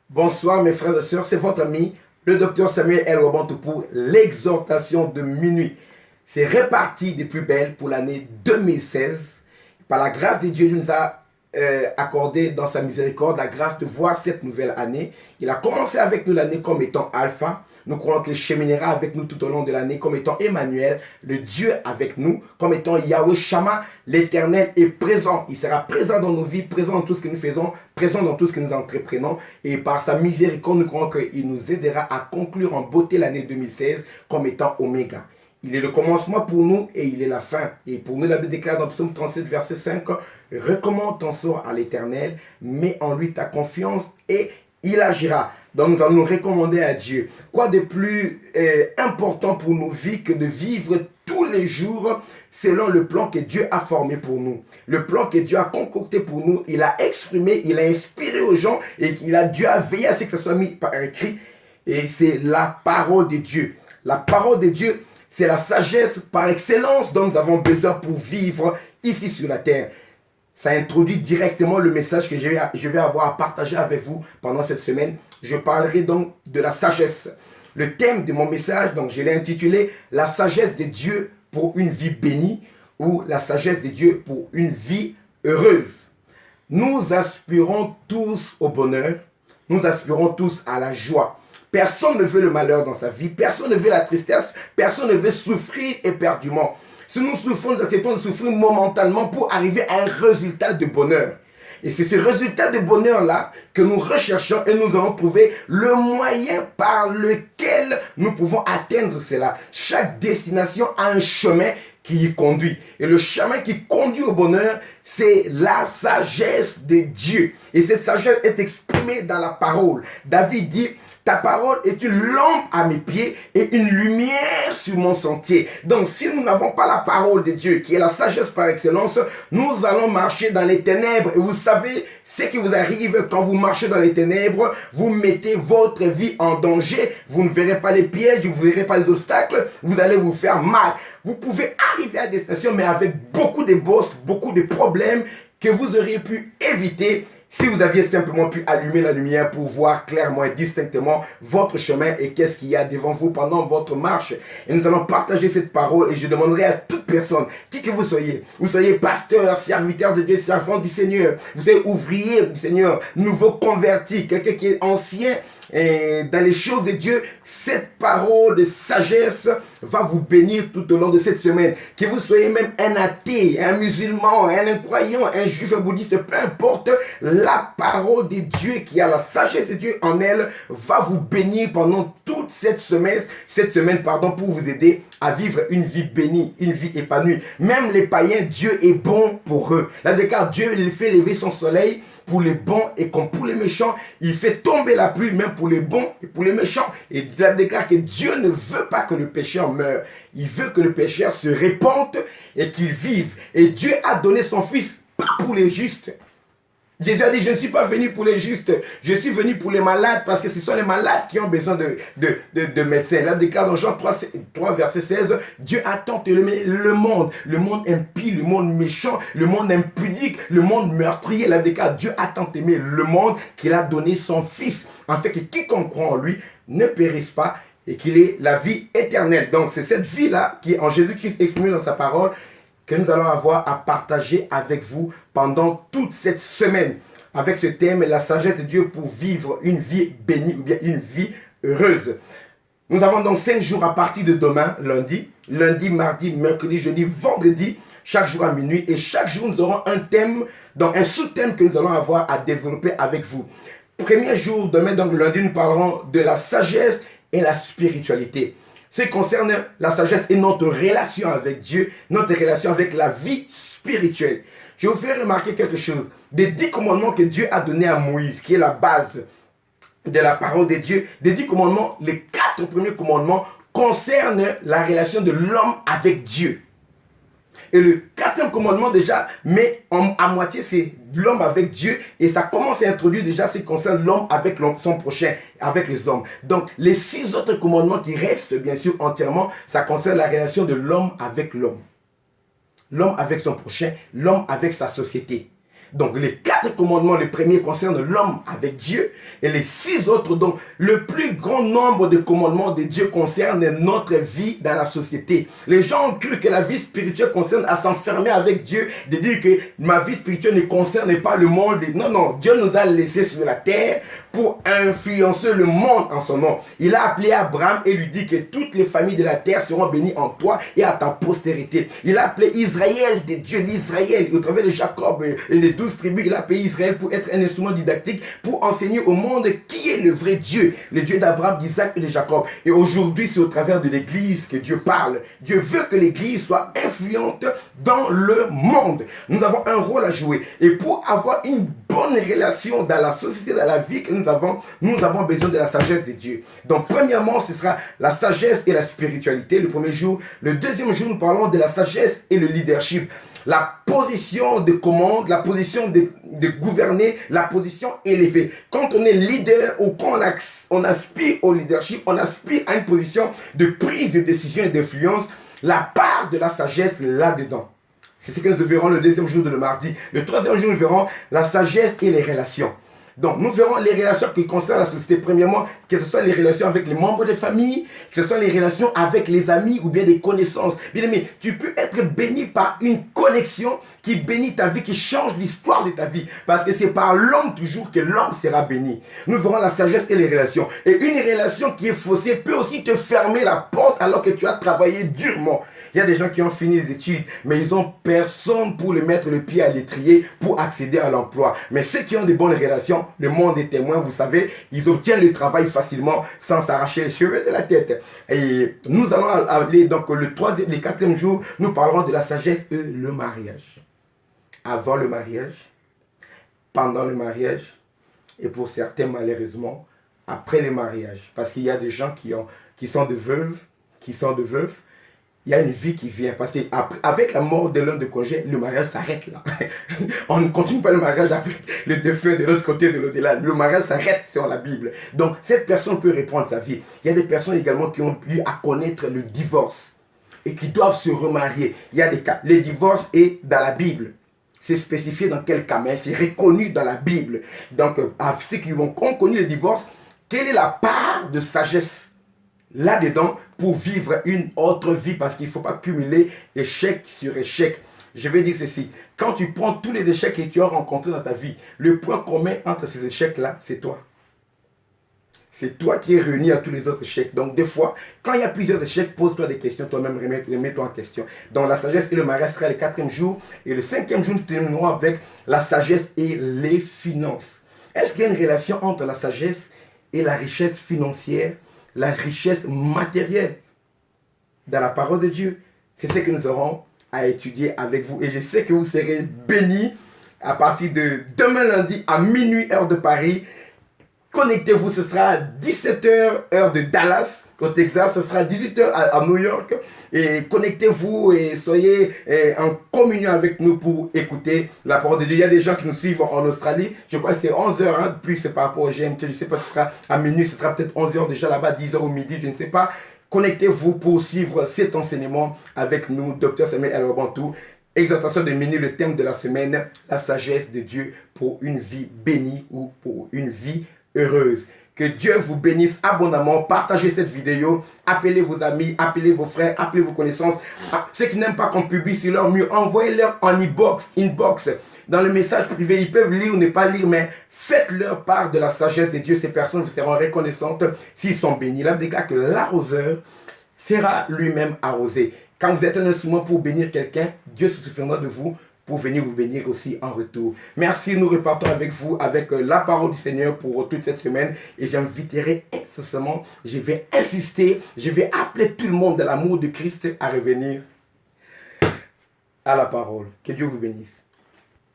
Bonsoir mes frères et sœurs, c'est votre ami, le docteur Samuel L. Wabantou pour l'exhortation de minuit. C'est réparti des plus belles pour l'année 2016. Par la grâce de Dieu, il nous a accordé dans sa miséricorde la grâce de voir cette nouvelle année. Il a commencé avec nous l'année comme étant Alpha. Nous croyons qu'il cheminera avec nous tout au long de l'année comme étant Emmanuel, le Dieu avec nous, comme étant Yahweh Shammah, l'Éternel est présent. Il sera présent dans nos vies, présent dans tout ce que nous faisons, présent dans tout ce que nous entreprenons. Et par sa miséricorde, nous croyons qu'il nous aidera à conclure en beauté l'année 2016 comme étant Oméga. Il est le commencement pour nous et il est la fin. Et pour nous, la Bible déclare dans Psaume 37, verset 5, « Recommande ton sort à l'Éternel, mets en lui ta confiance et il agira. » Donc nous allons nous recommander à Dieu. Quoi de plus important pour nos vies que de vivre tous les jours selon le plan que Dieu a formé pour nous. Le plan que Dieu a concocté pour nous, il a exprimé, il a inspiré aux gens et Dieu a veillé à ce que ce soit mis par écrit. Et c'est la parole de Dieu. La parole de Dieu, c'est la sagesse par excellence dont nous avons besoin pour vivre ici sur la terre. Ça introduit directement le message que je vais avoir à partager avec vous pendant cette semaine. Je parlerai donc de la sagesse. Le thème de mon message, donc je l'ai intitulé « La sagesse de Dieu pour une vie bénie » ou « La sagesse de Dieu pour une vie heureuse ». Nous aspirons tous au bonheur, nous aspirons tous à la joie. Personne ne veut le malheur dans sa vie, personne ne veut la tristesse, personne ne veut souffrir éperdument. Si nous souffrons, nous acceptons de souffrir momentanément pour arriver à un résultat de bonheur. Et c'est ce résultat de bonheur-là que nous recherchons et nous allons trouver le moyen par lequel nous pouvons atteindre cela. Chaque destination a un chemin qui y conduit. Et le chemin qui conduit au bonheur, c'est la sagesse de Dieu. Et cette sagesse est exprimée dans la parole. David dit: ta parole est une lampe à mes pieds et une lumière sur mon sentier. Donc, si nous n'avons pas la parole de Dieu, qui est la sagesse par excellence, nous allons marcher dans les ténèbres. Et vous savez, ce qui vous arrive quand vous marchez dans les ténèbres, vous mettez votre vie en danger. Vous ne verrez pas les pièges, vous ne verrez pas les obstacles. Vous allez vous faire mal. Vous pouvez arriver à destination, mais avec beaucoup de bosses, beaucoup de problèmes que vous auriez pu éviter si vous aviez simplement pu allumer la lumière pour voir clairement et distinctement votre chemin et qu'est-ce qu'il y a devant vous pendant votre marche. Et nous allons partager cette parole et je demanderai à toute personne, qui que vous soyez pasteur, serviteur de Dieu, servant du Seigneur, vous soyez ouvrier du Seigneur, nouveau converti, quelqu'un qui est ancien, et dans les choses de Dieu, cette parole de sagesse va vous bénir tout au long de cette semaine. Que vous soyez même un athée, un musulman, un incroyant, un juif, un bouddhiste, peu importe, la parole de Dieu qui a la sagesse de Dieu en elle va vous bénir pendant toute cette semaine, pour vous aider à vivre une vie bénie, une vie épanouie. Même les païens, Dieu est bon pour eux. Là, car Dieu il fait lever son soleil pour les bons et comme pour les méchants, il fait tomber la pluie même pour les bons et pour les méchants. Et il déclare que Dieu ne veut pas que le pécheur meure. Il veut que le pécheur se répande et qu'il vive. Et Dieu a donné son fils pas pour les justes. Jésus a dit: je ne suis pas venu pour les justes, je suis venu pour les malades, parce que ce sont les malades qui ont besoin de médecins. Là, déclare dans Jean 3, verset 16, Dieu a tant aimé le monde impie, le monde méchant, le monde impudique, le monde meurtrier. Là, déclare Dieu a tant aimé le monde qu'il a donné son fils, afin que quiconque croit en lui ne périsse pas et qu'il ait la vie éternelle. Donc, c'est cette vie-là qui est en Jésus-Christ exprimée dans sa parole que nous allons avoir à partager avec vous pendant toute cette semaine, avec ce thème, la sagesse de Dieu pour vivre une vie bénie ou bien une vie heureuse. Nous avons donc 5 jours à partir de demain, lundi, mardi, mercredi, jeudi, vendredi, chaque jour à minuit. Et chaque jour, nous aurons un thème, donc un sous-thème que nous allons avoir à développer avec vous. Premier jour, demain, donc lundi, nous parlerons de la sagesse et la spiritualité. Ce qui concerne la sagesse et notre relation avec Dieu, notre relation avec la vie spirituelle. Je vous fais remarquer quelque chose. Des 10 commandements que Dieu a donnés à Moïse, qui est la base de la parole de Dieu, des 10 commandements, les 4 premiers commandements concernent la relation de l'homme avec Dieu. Et le 4e commandement déjà met à moitié c'est l'homme avec Dieu et ça commence à introduire déjà ce qui concerne l'homme avec son prochain, avec les hommes. Donc les 6 autres commandements qui restent bien sûr entièrement, ça concerne la relation de l'homme avec l'homme. L'homme avec son prochain, l'homme avec sa société. Donc les 4 commandements, le premier concerne l'homme avec Dieu et les 6 autres, donc le plus grand nombre de commandements de Dieu concerne notre vie dans la société. Les gens ont cru que la vie spirituelle concerne à s'enfermer avec Dieu, de dire que ma vie spirituelle ne concerne pas le monde. Non, non, Dieu nous a laissés sur la terre pour influencer le monde en son nom. Il a appelé Abraham et lui dit que toutes les familles de la terre seront bénies en toi et à ta postérité. Il a appelé Israël de Dieu, l'Israël, au travers de Jacob et les 12 tribus, il a appelé Israël pour être un instrument didactique, pour enseigner au monde qui est le vrai Dieu, le Dieu d'Abraham, d'Isaac et de Jacob. Et aujourd'hui, c'est au travers de l'Église que Dieu parle. Dieu veut que l'Église soit influente dans le monde. Nous avons un rôle à jouer. Et pour avoir une bonne relation dans la société, dans la vie que nous avons besoin de la sagesse de Dieu. Donc, premièrement, ce sera la sagesse et la spiritualité, le premier jour. Le deuxième jour, nous parlons de la sagesse et le leadership. La position de commande, la position de gouverner, la position élevée. Quand on est leader ou quand on aspire au leadership, on aspire à une position de prise de décision et d'influence, la part de la sagesse là-dedans. C'est ce que nous verrons le deuxième jour de le mardi. Le troisième jour, nous verrons la sagesse et les relations. Donc, nous verrons les relations qui concernent la société. Premièrement, que ce soit les relations avec les membres de famille, que ce soit les relations avec les amis ou bien des connaissances. Bien aimé, tu peux être béni par une connexion qui bénit ta vie, qui change l'histoire de ta vie. Parce que c'est par l'homme toujours que l'homme sera béni. Nous verrons la sagesse et les relations. Et une relation qui est faussée peut aussi te fermer la porte alors que tu as travaillé durement. Il y a des gens qui ont fini les études, mais ils n'ont personne pour le mettre le pied à l'étrier pour accéder à l'emploi. Mais ceux qui ont de bonnes relations, le monde est témoin, vous savez, ils obtiennent le travail facilement sans s'arracher les cheveux de la tête. Et nous allons aller donc le quatrième jour, nous parlerons de la sagesse et le mariage. Avant le mariage, pendant le mariage, et pour certains malheureusement, après le mariage. Parce qu'il y a des gens qui sont de veuves, il y a une vie qui vient. Parce qu'avec la mort de l'un des congés, le mariage s'arrête là. On ne continue pas le mariage avec le défunt de l'autre côté de l'au-delà. Le mariage s'arrête sur la Bible. Donc, cette personne peut reprendre sa vie. Il y a des personnes également qui ont eu à connaître le divorce et qui doivent se remarier. Il y a des cas. Le divorce est dans la Bible. C'est spécifié dans quel cas, mais c'est reconnu dans la Bible. Donc, à ceux qui ont connu le divorce, quelle est la part de sagesse là-dedans pour vivre une autre vie, parce qu'il ne faut pas cumuler échec sur échec. Je vais dire ceci, quand tu prends tous les échecs que tu as rencontrés dans ta vie, le point commun entre ces échecs-là, c'est toi. C'est toi qui es réuni à tous les autres échecs. Donc des fois, quand il y a plusieurs échecs, pose-toi des questions, toi-même remets-toi en question. Donc la sagesse et le mariage sera le quatrième jour. Et le cinquième jour, nous terminerons avec la sagesse et les finances. Est-ce qu'il y a une relation entre la sagesse et la richesse financière, la richesse matérielle dans la parole de Dieu? C'est ce que nous aurons à étudier avec vous. Et je sais que vous serez bénis à partir de demain lundi à minuit, heure de Paris. Connectez-vous, ce sera 17h, heure de Dallas, au Texas. Ce sera 18h à New York. Et connectez-vous et soyez en communion avec nous pour écouter la parole de Dieu. Il y a des gens qui nous suivent en Australie. Je crois que c'est 11h, hein, plus par rapport au GMT. Je ne sais pas si ce sera à minuit, ce sera peut-être 11h déjà là-bas, 10h au midi, je ne sais pas. Connectez-vous pour suivre cet enseignement avec nous, Dr Samuel El-Wabantou. Exhortation de minuit, le thème de la semaine, la sagesse de Dieu pour une vie bénie ou pour une vie heureuse. Que Dieu vous bénisse abondamment. Partagez cette vidéo. Appelez vos amis, appelez vos frères, appelez vos connaissances. Ceux qui n'aiment pas qu'on publie sur leur mur, envoyez-leur en inbox. Dans le message privé, ils peuvent lire ou ne pas lire, mais faites-leur part de la sagesse de Dieu. Ces personnes vous seront reconnaissantes s'ils sont bénis. La Bible déclare que l'arroseur sera lui-même arrosé. Quand vous êtes un instrument pour bénir quelqu'un, Dieu se souviendra de vous pour venir vous bénir aussi en retour. Merci, nous repartons avec vous, avec la parole du Seigneur pour toute cette semaine. Et j'inviterai incessamment, je vais insister, je vais appeler tout le monde de l'amour de Christ à revenir à la parole. Que Dieu vous bénisse.